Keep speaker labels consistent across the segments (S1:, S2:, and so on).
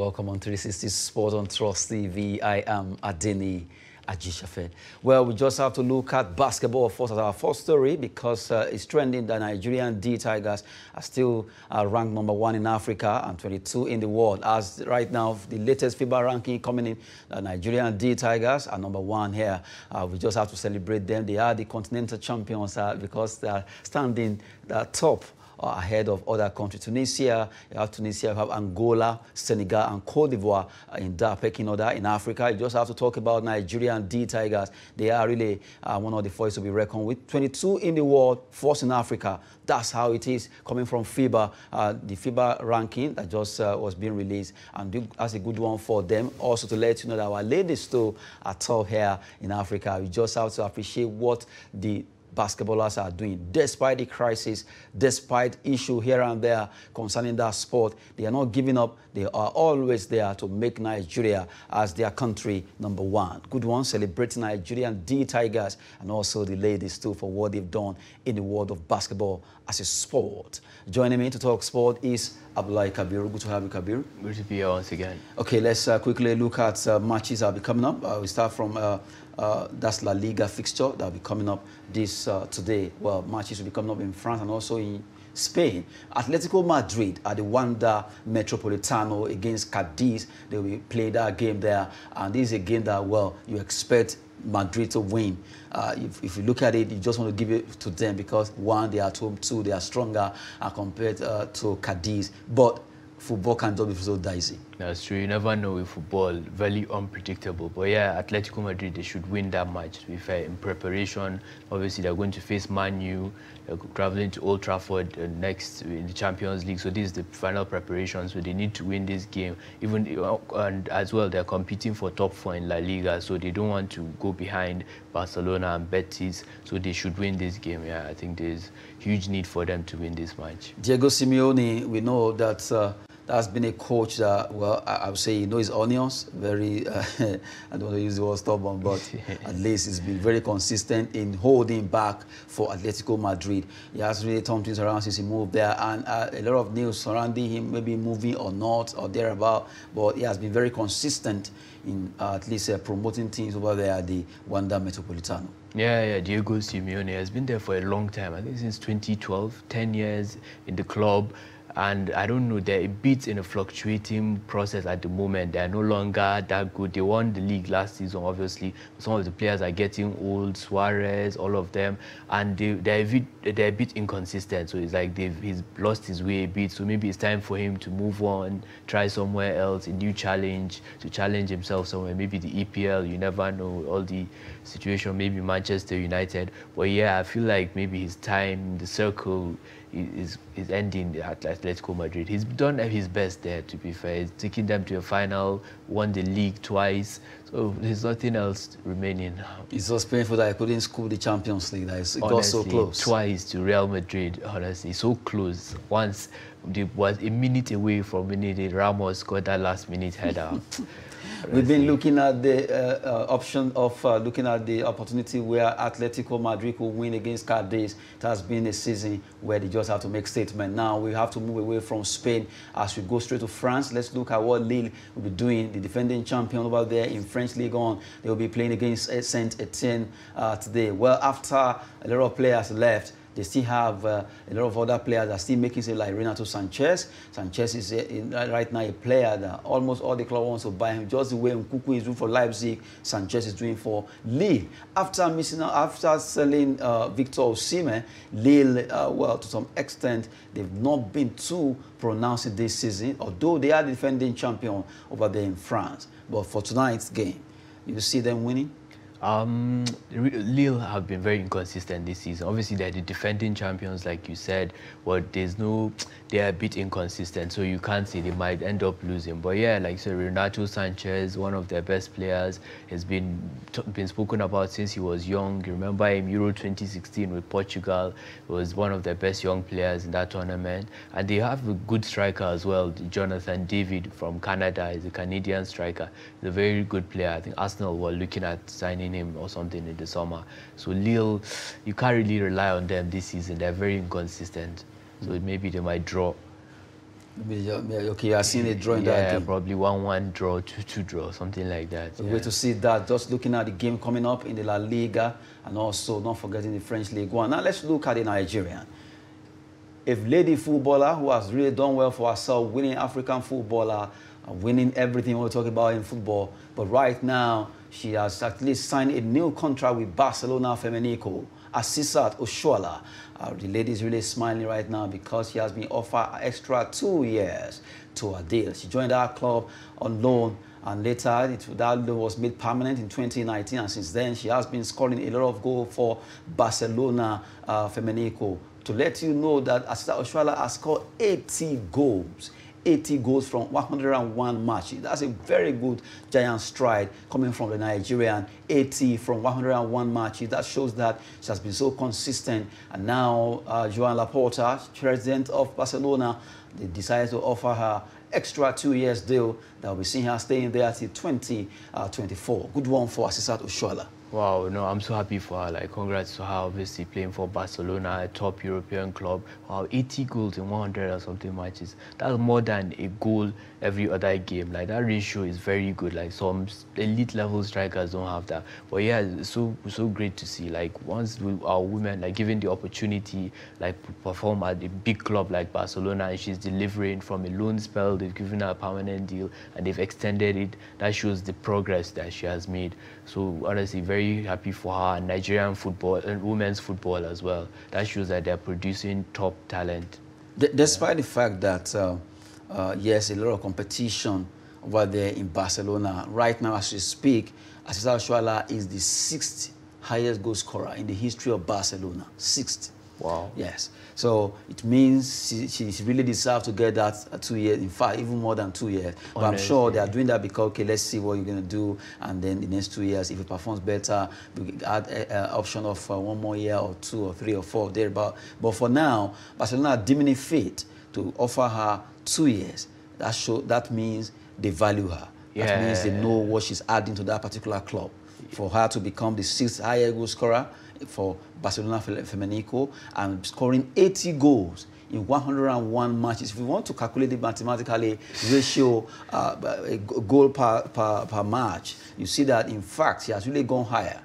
S1: welcome on 360 Sport on Trust TV. I am Adeni Ajishafe. Well, we just have to look at basketball first as our first story because it's trending that Nigerian D Tigers are still ranked #1 in Africa and 22 in the world. As right now, the latest FIBA ranking coming in, the Nigerian D Tigers are #1 here. We just have to celebrate them. They are the continental champions because they are standing top ahead of other countries. Tunisia, you have Angola, Senegal, and Cote d'Ivoire in that pecking order. In Africa, you just have to talk about Nigerian D Tigers. They are really one of the forces to be reckoned with. 22 in the world, first in Africa. That's how it is coming from FIBA, the FIBA ranking that just was being released. And that's a good one for them. Also to let you know that our ladies too are top here in Africa. We just have to appreciate what the basketballers are doing. Despite the crisis, despite issue here and there concerning that sport, they are not giving up. They are always there to make Nigeria as their country #1. Good one, celebrating Nigerian D Tigers and also the ladies too for what they've done in the world of basketball as a sport. Joining me to talk sport is Abdullahi Kabir. Good to have you, Kabir.
S2: Good to be here once again.
S1: Okay, let's quickly look at matches that will be coming up. We start from that's La Liga fixture that will be coming up this today. Well, matches will be coming up in France and also in Spain. Atletico Madrid at the Wanda Metropolitano against Cadiz. They will play that game there. And this is a game that, well, you expect Madrid to win. If you look at it, you just want to give it to them because, one, they are at home, two, they are stronger compared to Cadiz. But football can just be so dicey.
S2: That's true. You never know with football. Very unpredictable. But yeah, Atletico Madrid, they should win that match, to be fair. In preparation, obviously, they're going to face Man U. They're traveling to Old Trafford next in the Champions League. So this is the final preparation. So they need to win this game. And as well, they're competing for top 4 in La Liga. So they don't want to go behind Barcelona and Betis. So they should win this game. Yeah, I think there's huge need for them to win this match.
S1: Diego Simeone, we know that that's been a coach that, well, I would say he knows his onions. Very, I don't want to use the word stubborn, but at least he's been very consistent in holding back for Atletico Madrid. He has really turned things around since he moved there, and a lot of news surrounding him, maybe moving or not, or thereabout, but he has been very consistent in at least promoting teams over there at the Wanda Metropolitano.
S2: Yeah, Diego Simeone has been there for a long time. I think since 2012, 10 years in the club. And I don't know, they're a bit in a fluctuating process at the moment. They're no longer that good. They won the league last season, obviously. Some of the players are getting old, Suarez, all of them. And they're a bit inconsistent. So it's like he's lost his way a bit. So maybe it's time for him to move on, try somewhere else, a new challenge, to challenge himself somewhere. Maybe the EPL, you never know, all the situation, maybe Manchester United. But yeah, I feel like maybe his time, the circle, is ending at Atletico Madrid. He's done his best there, to be fair. He's taking them to a final, won the league twice, so there's nothing else remaining now.
S1: It's just painful that I couldn't score the Champions League. It got so close.
S2: Twice to Real Madrid, honestly, so close. Once, they was a minute away from winning. Ramos scored that last-minute header.
S1: We've been looking at the option of looking at the opportunity where Atletico Madrid could win against Cadiz. It has been a season where they just have to make statement. Now we have to move away from Spain as we go straight to France. Let's look at what Lille will be doing. The defending champion over there in French League 1. They will be playing against Saint-Etienne today. Well, after a lot of players left, they still have a lot of other players that are still making it, like Renato Sanchez. Sanchez is right now a player that almost all the club wants to buy him. Just the way Nkunku is doing for Leipzig, Sanchez is doing for Lille. After selling Victor Osimhen, Lille, well, to some extent, they've not been too pronounced this season, although they are the defending champion over there in France. But for tonight's game, you see them winning?
S2: Lille have been very inconsistent this season. Obviously, they're the defending champions, like you said, but they're a bit inconsistent, so you can't say they might end up losing. But yeah, like you said, Renato Sanchez, one of their best players, has been spoken about since he was young. You remember him, Euro 2016 with Portugal. He was one of their best young players in that tournament. And they have a good striker as well, Jonathan David from Canada. He's a Canadian striker. He's a very good player. I think Arsenal were looking at signing him or something in the summer. So Lille, you can't really rely on them this season. They're very inconsistent. So maybe they might draw.
S1: Okay, you are seeing a draw in that game.
S2: Yeah, probably 1-1 draw, 2-2 draw, something like that.
S1: So great to see that. Just looking at the game coming up in the La Liga and also not forgetting the French League One. Now let's look at the Nigerian. A lady footballer who has really done well for herself, winning African footballer, winning everything we're talking about in football. But right now, she has at least signed a new contract with Barcelona Femenico. Asisat Oshoala. The lady is really smiling right now because she has been offered an extra 2 years to her deal. She joined our club on loan, and later that loan was made permanent in 2019, and since then she has been scoring a lot of goals for Barcelona Femenico. To let you know that Asisat Oshoala has scored 80 goals. 80 goals from 101 matches. That's a very good giant stride coming from the Nigerian. 80 from 101 matches. That shows that she has been so consistent. And now, Joan Laporta, president of Barcelona, they decided to offer her extra 2 years deal that will be seeing her staying there till 2024. Good one for Asisat Oshoala.
S2: Wow, no, I'm so happy for her. Like, congrats to her, obviously playing for Barcelona, a top European club. Wow, 80 goals in 100 or something matches. That's more than a goal every other game. Like, that ratio is very good. Like, some elite level strikers don't have that. But yeah, it's so great to see. Like, once our women, like, given the opportunity, like, perform at a big club like Barcelona, and she's delivering from a loan spell, they've given her a permanent deal, and they've extended it. That shows the progress that she has made. So, honestly, very happy for her. Nigerian football and women's football as well. That shows that they're producing top talent.
S1: Despite the fact that, yes, a lot of competition over there in Barcelona. Right now, as we speak, Asisat Oshoala is the 6th highest goal scorer in the history of Barcelona. 6th.
S2: Wow.
S1: Yes. So it means she really deserves to get that 2 years, in fact, even more than 2 years. But I'm sure they are doing that because, okay, let's see what you're going to do. And then the next 2 years, if it performs better, we add an option of 1 more year or 2 or 3 or 4 thereabout. But for now, Barcelona are deeming it fit to offer her 2 years. That means they value her. That means they know what she's adding to that particular club. For her to become the 6th highest goal scorer for Barcelona Femenico and scoring 80 goals in 101 matches. If we want to calculate it mathematically, ratio, a goal per match, you see that, in fact, she has really gone higher.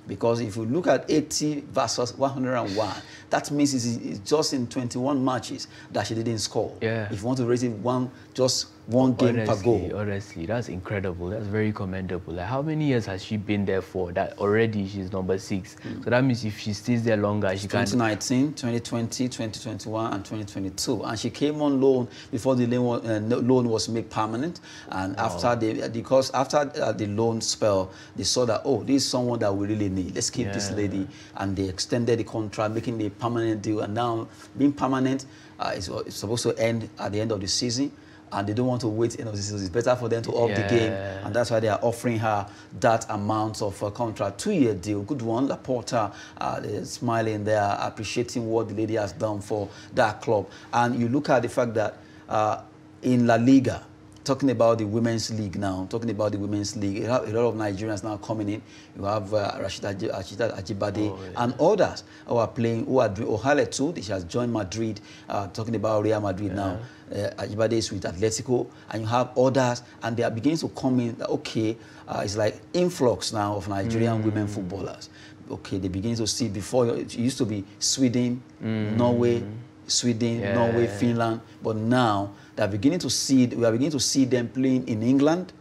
S1: Because if you look at 80 versus 101, that means it's just in 21 matches that she didn't score. Yeah. If you want to rate it just one game per goal.
S2: Honestly, that's incredible. That's very commendable. Like, how many years has she been there for? That already she's number 6. So that means if she stays there longer, she can.
S1: 2019, 2020, 2021, and 2022. And she came on loan before the loan was made permanent. And after the loan spell, they saw that, oh, this is someone that we really need. Let's keep this lady. And they extended the contract, making the permanent deal. And now, being permanent, it's supposed to end at the end of the season. And they don't want to wait end of the season. It's better for them to up the game. And that's why they are offering her that amount of contract. 2-year deal. Good one. Laporta, they're smiling there, appreciating what the lady has done for that club. And you look at the fact that in La Liga, talking about the women's league now, a lot of Nigerians now coming in. You have Rashida Ajibade and others who are playing, who are doing Oshoala too. She has joined Madrid, talking about Real Madrid now. Ajibade is with Atletico, and you have others, and they are beginning to come in. Okay, it's like influx now of Nigerian women footballers. Okay, they begin to see, before it used to be Sweden, Norway, Norway, Finland, but now we are beginning to see them playing in England,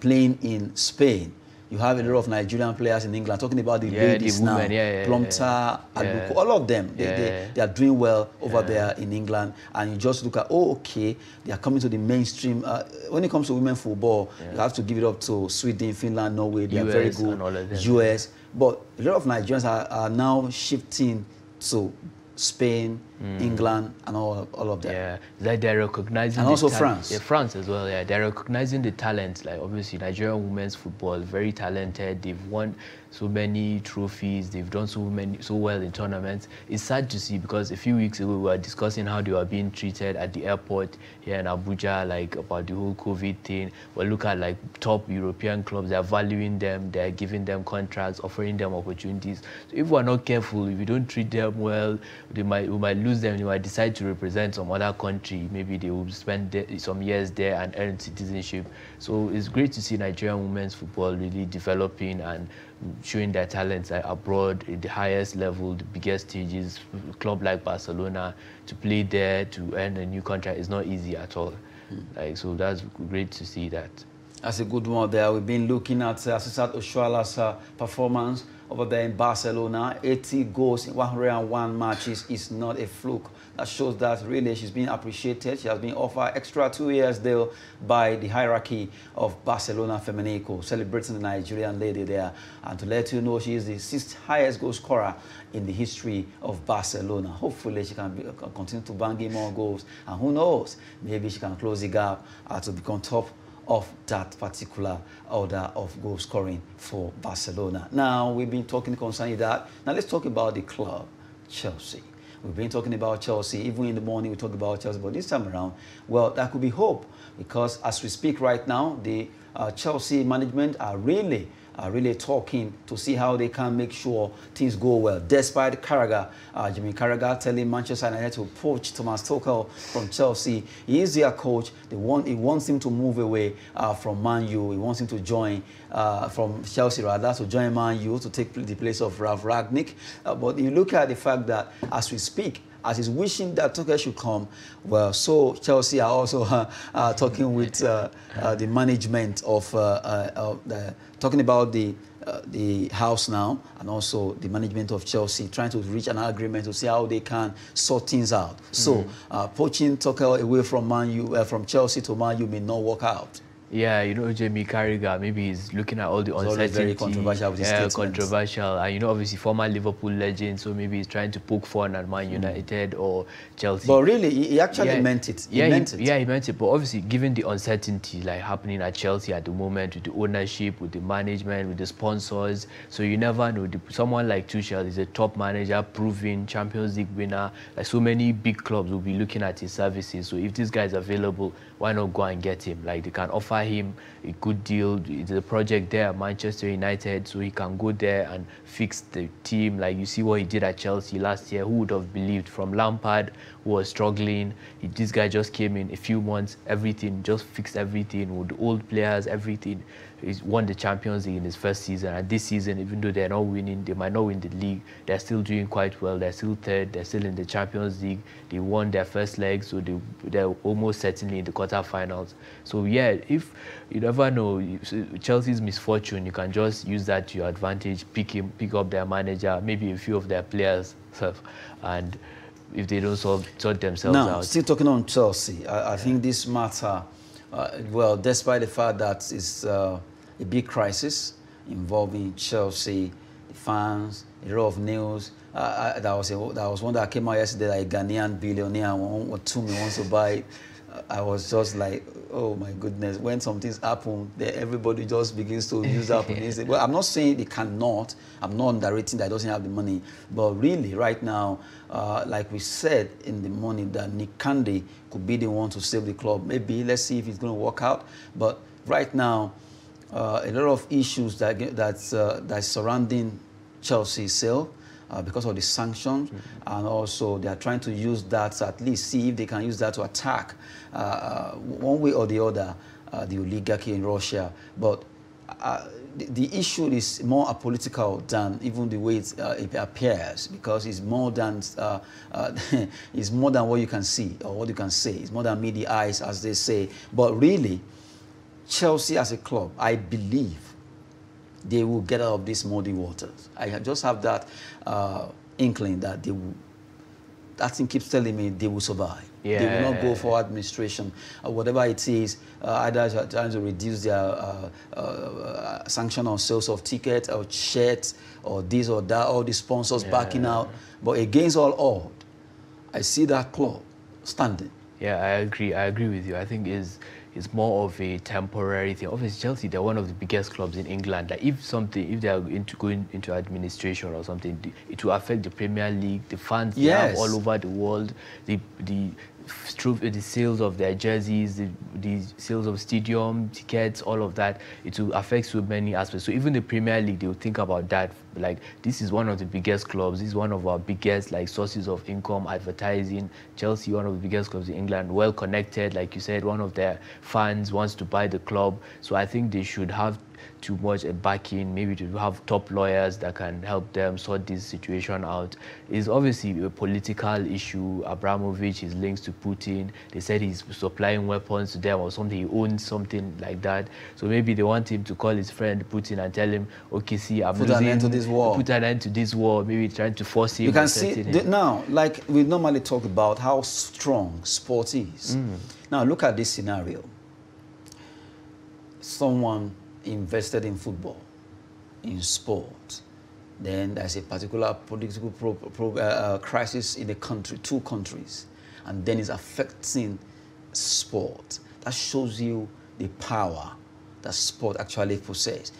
S1: playing in Spain. You have a lot of Nigerian players in England, talking about the ladies now, Plumter, Aluko, all of them. They are doing well over there in England. And you just look at, oh, okay, they are coming to the mainstream. When it comes to women football, you have to give it up to Sweden, Finland, Norway. They are very good. US. But a lot of Nigerians are now shifting to Spain, England, and all of that.
S2: Yeah, like they're recognizing.
S1: And also France.
S2: Yeah, France as well. Yeah, they're recognizing the talent. Like, obviously, Nigerian women's football is very talented. They've won so many trophies. They've done so well in tournaments. It's sad to see, because a few weeks ago we were discussing how they were being treated at the airport here in Abuja, like about the whole COVID thing. But look at like top European clubs. They're valuing them. They're giving them contracts, offering them opportunities. So if we're not careful, if we don't treat them well, we might lose them. They might decide to represent some other country. Maybe they will spend some years there and earn citizenship. So it's great to see Nigerian women's football really developing and showing their talents abroad at the highest level, the biggest stages. A club like Barcelona, to play there, to earn a new contract is not easy at all. So that's great to see that.
S1: That's a good one there. We've been looking at Assistant Oshoala's performance over there in Barcelona. 80 goals in 101 matches is not a fluke. That shows that really she's been appreciated. She has been offered extra 2 years deal by the hierarchy of Barcelona Femenico, celebrating the Nigerian lady there. And to let you know, she is the 6th highest goal scorer in the history of Barcelona. Hopefully she can continue to bang in more goals. And who knows, maybe she can close the gap to become top of that particular order of goal scoring for Barcelona. Now, we've been talking concerning that. Now, let's talk about the club, Chelsea. We've been talking about Chelsea. Even in the morning, we talk about Chelsea. But this time around, well, that could be hope. Because as we speak right now, the Chelsea management are really talking to see how they can make sure things go well. Despite Carragher, Jimmy Carragher telling Manchester United to poach Thomas Tuchel from Chelsea. He is their coach. He wants him to move away from Man U. He wants him to join, from Chelsea rather, to join Man U to take the place of Ralf Rangnick. But you look at the fact that as we speak, as he's wishing that Tuchel should come, well, so Chelsea are also talking with the management of talking about the house now, and also the management of Chelsea, trying to reach an agreement to see how they can sort things out. So poaching Tuchel away from Man U, from Chelsea to Man U may not work out.
S2: Yeah, you know, Jamie Carragher, maybe he's looking at all the uncertainty.
S1: It's very controversial with his statements.
S2: Controversial. And, you know, obviously, former Liverpool legend, so maybe he's trying to poke fun at Man United or Chelsea.
S1: But really, he actually meant it. He meant it.
S2: Yeah, he meant it. But obviously, given the uncertainty like happening at Chelsea at the moment, with the ownership, with the management, with the sponsors, so you never know. Someone like Tuchel is a top manager, proven Champions League winner. Like, so many big clubs will be looking at his services. So if this guy is available, why not go and get him? Like, they can offer him a good deal. It's a project there at Manchester United, so he can go there and fix the team. Like, you see what he did at Chelsea last year. Who would have believed? From Lampard, who was struggling, this guy just came in a few months, everything, just fixed everything with the old players, everything. He's won the Champions League in his first season, and this season, even though they're not winning, they might not win the league, they're still doing quite well. They're still third, they're still in the Champions League. They won their first leg, so they're almost certainly in the quarterfinals. So yeah, if you never know, Chelsea's misfortune, you can just use that to your advantage, pick up their manager, maybe a few of their players, and if they don't sort themselves out.
S1: Now, still talking on Chelsea, I think this matter, well, despite the fact that it's a big crisis involving Chelsea, the fans, a lot of news. That was one that came out yesterday, like a Ghanaian billionaire or two me wants to buy. I was just like, oh my goodness, when something's happened, everybody just begins to use that. Well, I'm not saying they cannot, I'm not underrating that he doesn't have the money, but really right now, like we said in the morning, that Nick Candy could be the one to save the club. Maybe, let's see if it's going to work out. But right now, a lot of issues that's surrounding Chelsea's sale, because of the sanctions, and also they are trying to use that to at least see if they can use that to attack one way or the other the oligarchy in Russia. But the issue is more apolitical than even the way it appears, because it's more than it's more than what you can see or what you can say. It's more than meet the eyes, as they say. But really, Chelsea as a club, I believe, they will get out of these muddy waters. I just have that inkling that they will. That thing keeps telling me they will survive. Yeah. They will not go for administration, whatever it is. Either trying to reduce their sanction on sales of tickets or shirts or this or that, all the sponsors backing out. But against all odds, I see that club standing.
S2: Yeah, I agree. I agree with you. I think it's more of a temporary thing. Obviously, Chelsea, they're one of the biggest clubs in England. Like, if they are going into administration or something, it will affect the Premier League, the fans they have all over the world, the through the sales of their jerseys, the sales of stadium tickets, all of that, it will affect so many aspects. So even the Premier League, they will think about that. Like, this is one of the biggest clubs. This is one of our biggest like sources of income, advertising. Chelsea, one of the biggest clubs in England, well connected. Like you said, one of their fans wants to buy the club. So I think they should have too much a backing, maybe to have top lawyers that can help them sort this situation out. It's obviously a political issue. Abramovich is linked to Putin. They said he's supplying weapons to them or something. He owns something like that. So maybe they want him to call his friend Putin and tell him, okay, see, I'm
S1: put an end to this war.
S2: Put an end to this war. Maybe trying to force him.
S1: You can see now, like we normally talk about how strong sport is. Now look at this scenario. Someone invested in football, in sport, then there's a particular political crisis in a country, two countries, and then it's affecting sport. That shows you the power that sport actually possesses.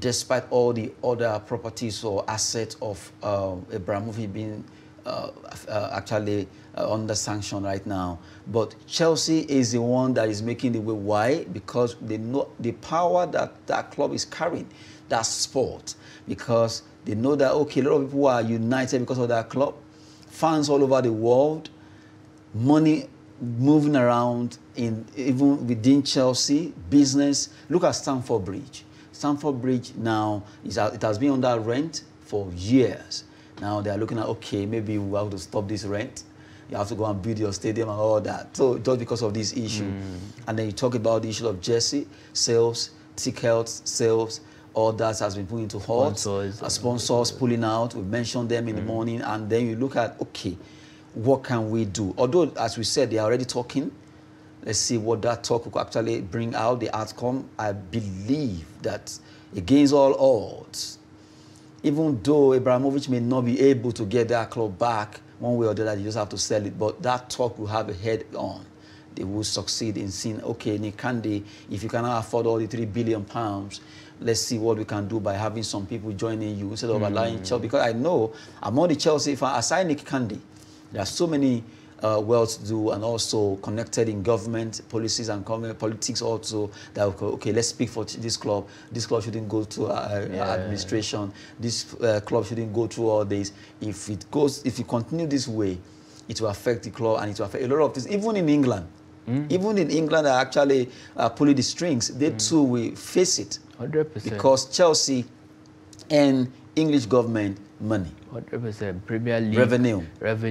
S1: Despite all the other properties or assets of Abramovich being actually under sanction right now. But Chelsea is the one that is making the way. Why? Because they know the power that that club is carrying, that sport. Because they know that, okay, a lot of people are united because of that club. Fans all over the world, money moving around even within Chelsea, business. Look at Stamford Bridge. Stamford Bridge now, it has been under rent for years. Now they are looking at, okay, maybe we have to stop this rent. You have to go and build your stadium and all that. So just because of this issue. And then you talk about the issue of jersey sales, tickets sales, all that has been put into halt. Sponsors pulling out. We mentioned them in the morning. And then you look at, okay, what can we do? Although, as we said, they are already talking. Let's see what that talk will actually bring out, the outcome. I believe that against all odds, even though Abramovich may not be able to get that club back one way or the other, you just have to sell it. But that talk will have a head on. They will succeed in seeing, okay, Nikandi, if you cannot afford all the £3 billion, let's see what we can do by having some people joining you instead of allowing Chelsea. Because I know among the Chelsea fans, aside Nick Candy, there are so many well-to-do and also connected in government policies and politics also that, okay, let's speak for this club. This club shouldn't go to administration. This club shouldn't go through all this. If you continue this way, it will affect the club and it will affect a lot of things. Even in England, even in England, are actually pulling the strings. They too will face it.
S2: 100%.
S1: Because Chelsea and English government money.
S2: 100% Premier League
S1: revenue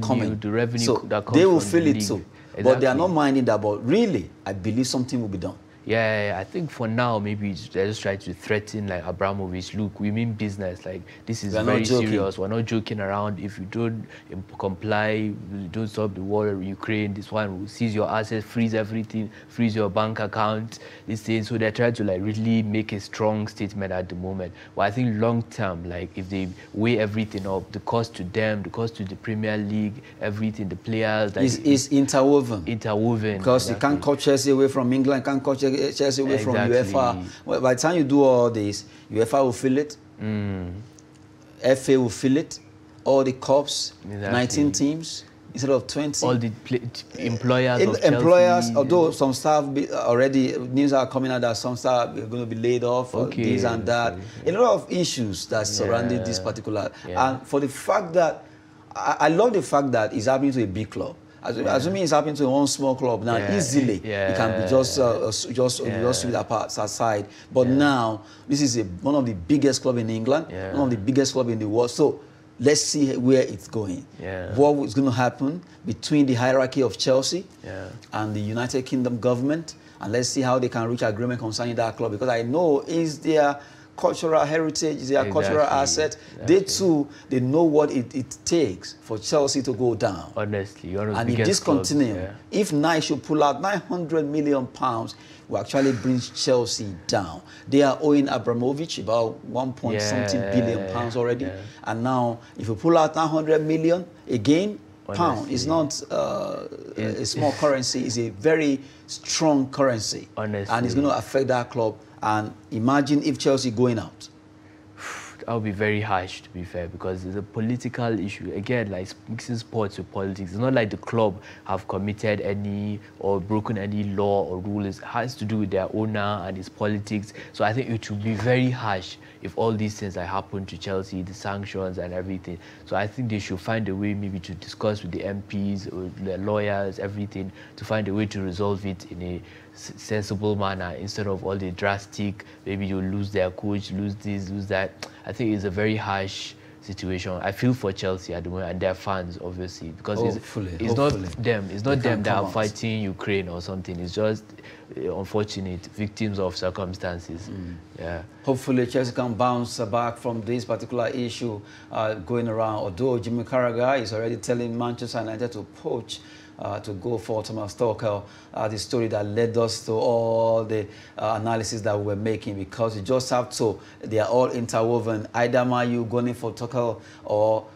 S2: coming. The revenue
S1: so
S2: that comes
S1: they will
S2: from
S1: feel
S2: the
S1: it
S2: league.
S1: too.
S2: Exactly.
S1: But they are not minding that. But really, I believe something will be done.
S2: Yeah, I think for now, maybe they're just trying to threaten like Abramovich. Look, we mean business. Like, this is very serious. We're not joking around. If you don't comply, you don't stop the war in Ukraine, this one will seize your assets, freeze everything, freeze your bank account. This thing. So they're trying to like really make a strong statement at the moment. But I think long term, like if they weigh everything up, the cost to them, the cost to the Premier League, everything, the players, like,
S1: is interwoven.
S2: Interwoven.
S1: Because you can't cut Chelsea away from England, can't cut Chelsea away from UEFA. Well, by the time you do all this, UEFA will feel it, FA will feel it, all the cups, 19 teams instead of 20.
S2: All the employers of
S1: employers,
S2: Chelsea,
S1: although some staff already, news are coming out that some staff are going to be laid off, this and that. A lot of issues that surrounded this particular. And for the fact that, I love the fact that it's happening to a big club. Assuming it's happening to one small club now, easily it can be just sweep apart aside. But now this is one of the biggest clubs in England, one of the biggest clubs in the world. So let's see where it's going. What is going to happen between the hierarchy of Chelsea and the United Kingdom government, and let's see how they can reach agreement concerning that club. Because I know is their cultural heritage, their cultural asset. They too, they know what it takes for Chelsea to go down.
S2: Honestly,
S1: and if this continues, if Nike should pull out £900 million, will actually bring Chelsea down. They are owing Abramovich about £1.something billion already. And now, if you pull out £900 million again, pound is not a small currency. It's a very strong currency. And it's going to affect that club. And imagine if Chelsea going out.
S2: I'll be very harsh, to be fair, because it's a political issue. Again, like mixing sports with politics. It's not like the club have committed any or broken any law or rule. It has to do with their owner and his politics. So I think it would be very harsh if all these things that happen to Chelsea, the sanctions and everything. So I think they should find a way maybe to discuss with the MPs or the lawyers, everything, to find a way to resolve it in a sensible manner instead of all the drastic, maybe you lose their coach, lose this, lose that. I think it's a very harsh situation. I feel for Chelsea at the moment and their fans, obviously, because it's not them. It's not them that are fighting Ukraine or something. It's just unfortunate victims of circumstances. Yeah.
S1: Hopefully, Chelsea can bounce back from this particular issue going around. Although Jimmy Carragher is already telling Manchester United to poach to go for Thomas Tuchel, the story that led us to all the analysis that we were making, because you just have to, they are all interwoven. Either Man U going for Tuchel or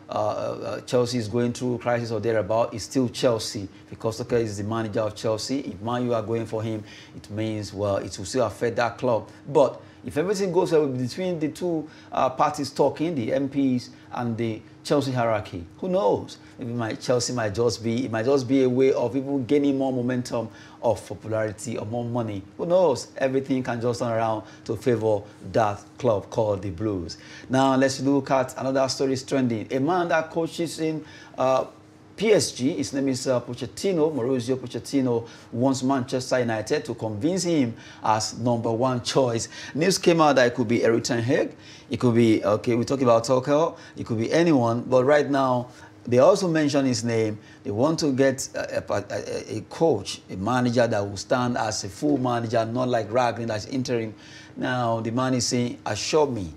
S1: Chelsea is going through crisis or thereabout, it's still Chelsea, because Tuchel is the manager of Chelsea. If Man U are going for him, it means, well, it will still affect that club. But if everything goes well between the two parties talking, the MPs and the Chelsea hierarchy, who knows? Maybe Chelsea might just be a way of even gaining more momentum of popularity or more money. Who knows? Everything can just turn around to favor that club called the Blues. Now let's look at another story trending. A man that coaches in PSG, his name is Pochettino, Mauricio Pochettino, wants Manchester United to convince him as #1 choice. News came out that it could be Erik ten Hag, it could be, okay, we're talking about Tuchel, it could be anyone, but right now, they also mention his name. They want to get a coach, a manager that will stand as a full manager, not like Ragnar that's interim. Now, the man is saying, assure me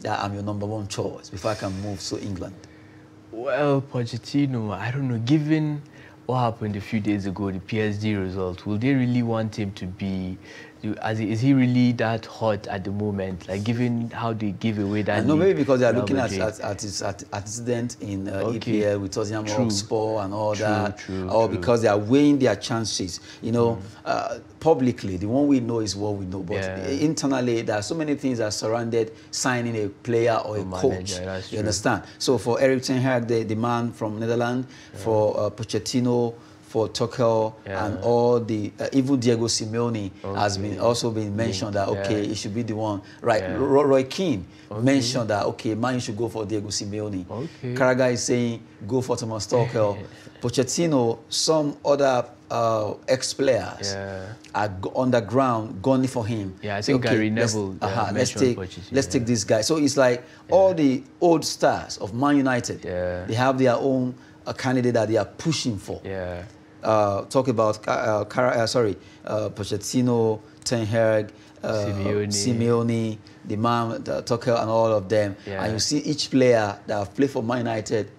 S1: that I'm your #1 choice before I can move to England.
S2: Well, Pochettino, I don't know, given what happened a few days ago, the PSG result, will they really want him to be, is he really that hot at the moment? Like, given how they give away that
S1: No, maybe because they are looking at his antecedent in EPL with Tottenham Hotspur and all that, or because they are weighing their chances. You know, publicly, the one we know is what we know, but internally, there are so many things that surrounded signing a player or a coach. You understand? So for Erik ten Hag, the man from Netherlands, for Pochettino, for Tuchel and all the even Diego Simeone has been also been mentioned that he should be the one. Right, Roy Keane mentioned that Man, you should go for Diego Simeone. Carragher is saying go for Thomas Tuchel. Pochettino, some other ex-players are on the ground gunning for him.
S2: Yeah, I think Gary Neville.
S1: Let's take this guy. So it's like all the old stars of Man United. They have their own candidate that they are pushing for. Talk about Pochettino, ten Hag, Simeone, the man, Tuchel, and all of them. And you see each player that have played for Man United,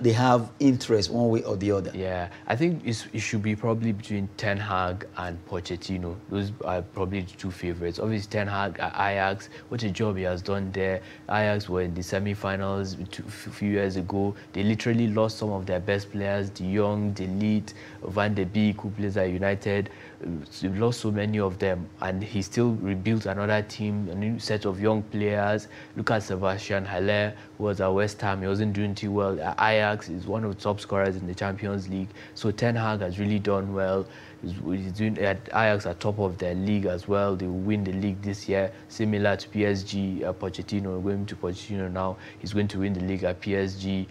S1: they have interest one way or the other.
S2: Yeah, I think it should be probably between Ten Hag and Pochettino. Those are probably the two favorites. Obviously, Ten Hag at Ajax, what a job he has done there. Ajax were in the semi-finals a few years ago. They literally lost some of their best players, De Jong, De Ligt, Van de Beek, who plays at United. They lost so many of them, and he still rebuilt another team, a new set of young players. Look at Sebastian Haller, who was at West Ham. He wasn't doing too well. Ajax is one of the top scorers in the Champions League. So Ten Hag has really done well. He's doing at Ajax at top of their league as well. They will win the league this year, similar to PSG. Pochettino, going to Pochettino now. He's going to win the league at PSG.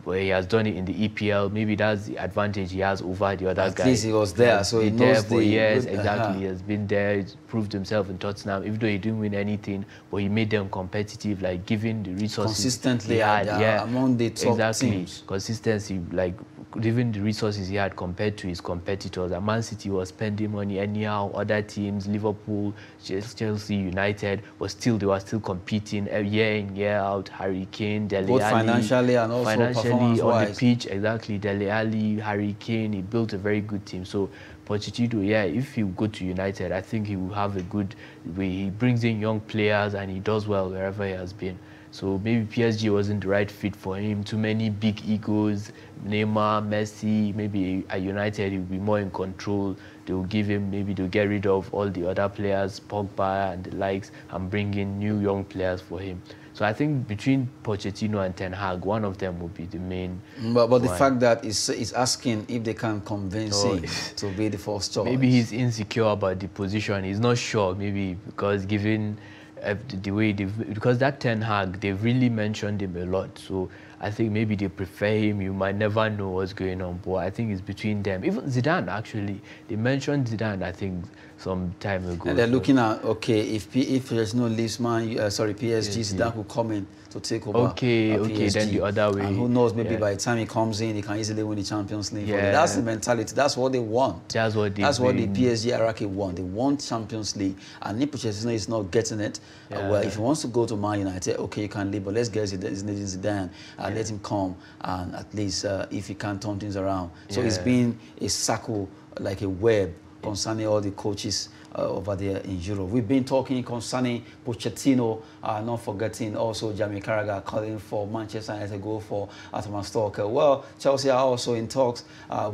S2: But he has done it in the EPL. Maybe that's the advantage he has over the other guys.
S1: At least he was there, so he knows
S2: for years. Exactly, he has been there. He's proved himself in Tottenham, even though he didn't win anything. But he made them competitive, like giving the resources
S1: consistently among the top teams.
S2: Consistency, like given the resources he had compared to his competitors. And Man City was spending money anyhow. Other teams, Liverpool, Chelsea, United, but still they were still competing year in, year out. Harry Kane, Dele Alli,
S1: both financially and also
S2: on the pitch, exactly. Dele Alli, Harry Kane, he built a very good team. So Pochettino, if he will go to United, I think he will have a good way. He brings in young players and he does well wherever he has been. So maybe PSG wasn't the right fit for him. Too many big egos, Neymar, Messi. Maybe at United he will be more in control. They will give him, maybe they'll get rid of all the other players, Pogba and the likes, and bring in new young players for him. So I think between Pochettino and Ten Hag, one of them will be the main.
S1: But the fact that he's asking if they can convince him to be the first choice.
S2: Maybe he's insecure about the position. He's not sure, maybe because given the way because that Ten Hag, they've really mentioned him a lot. So I think maybe they prefer him. You might never know what's going on, but I think it's between them. Even Zidane, actually, they mentioned Zidane, I think, some time ago.
S1: And they're looking at, okay, if there's no PSG, Zidane will come in to take over.
S2: Okay, then the other way.
S1: And who knows, maybe by the time he comes in, he can easily win the Champions League. Yeah. That's the mentality. That's what they want.
S2: That's what the
S1: PSG hierarchy want. They want Champions League. And if Pochettino is not getting it, well, if he wants to go to Man United, okay, you can leave, but let's get Zidane and let him come, and at least if he can turn things around. So it's been a circle, like a web, concerning all the coaches over there in Europe. We've been talking concerning Pochettino, not forgetting also Jamie Carragher calling for Manchester United to go for Thomas Tuchel. Well, Chelsea are also in talks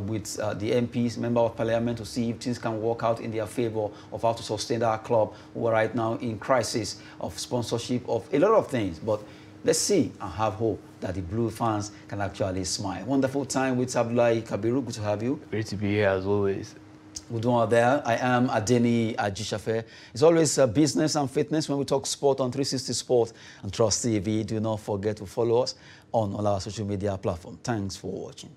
S1: with the MPs, Member of Parliament, to see if things can work out in their favor of how to sustain that club, who are right now in crisis of sponsorship, of a lot of things. But let's see and have hope that the Blue fans can actually smile. Wonderful time with Abdullahi Kabiru. Good to have you.
S2: Great to be here as always.
S1: We're doing there. I am Adeni Ajishafe. It's always business and fitness when we talk sport on 360 Sport and Trust TV. Do not forget to follow us on all our social media platforms. Thanks for watching.